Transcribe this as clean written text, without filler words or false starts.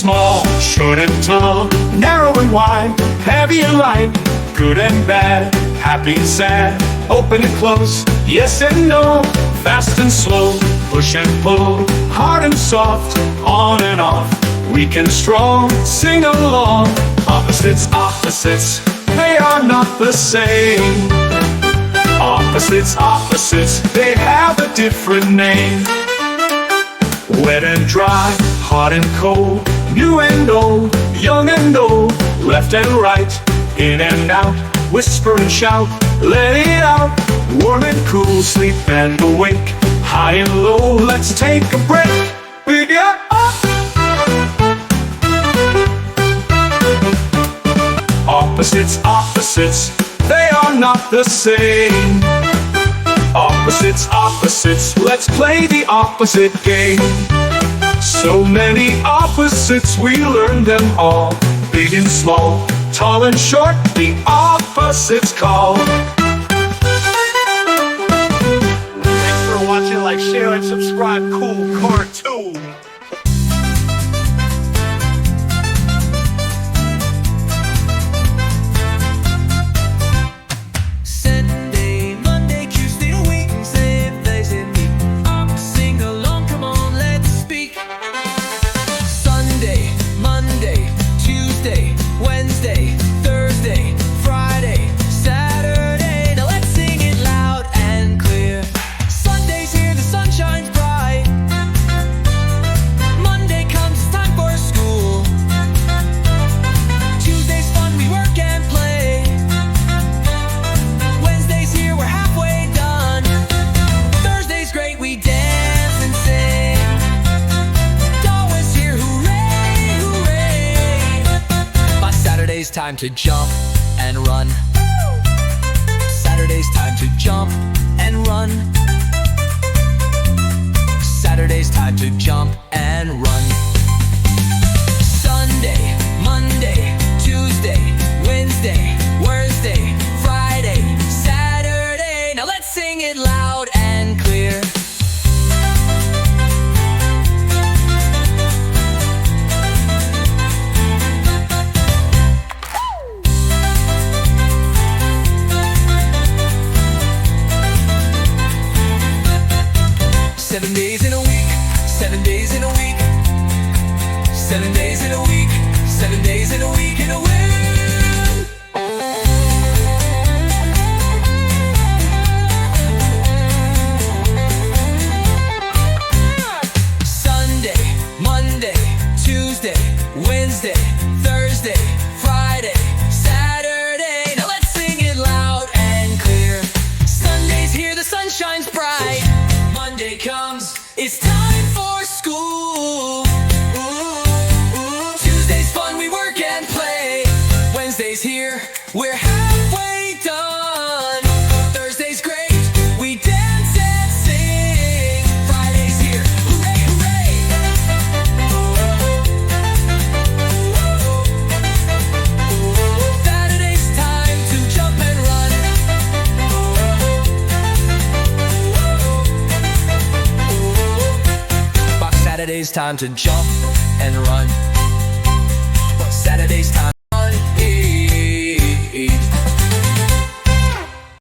small, short and tall, narrow and wide, heavy and light, good and bad, happy and sad, open and close, yes and no, fast and slow, push and pull, hard and soft, on and off, weak and strong, sing along. Opposites, opposites, they are not the same. Opposites, opposites, they have a different name. Wet and dry, hot and cold, new and old, young and old, left and right, in and out, whisper and shout, let it out, warm and cool, sleep and awake, high and low, let's take a break. We got opposites, opposites, they are not the same. Opposites, opposites, let's play the opposite game. So many opposites, we learn them all. Big and small, tall and short, the opposites call. Thanks for watching, like, share, and subscribe. Cool cartoon. Saturday's time to jump and run. Saturday's time to jump and run. Saturday's time to jump and run. Sunday, Monday, Tuesday, Wednesday, Thursday, Friday, Saturday. Now let's sing it loud and clear. Seven days in a week, 7 days in a week, 7 days in a week, 7 days in a week, in a week. Sunday, Monday, Tuesday, Wednesday, Thursday, Friday, Saturday. Now let's sing it loud and clear. Sunday's here, the sun shines bright. Monday comes, it's time for school. Tuesday's fun, we work and play. Wednesday's here, we're halfway done. Thursday's great, we dance and sing. Friday's here, hooray, hooray. Saturday's time to jump and run. Saturday's time to jump and run. Saturday's time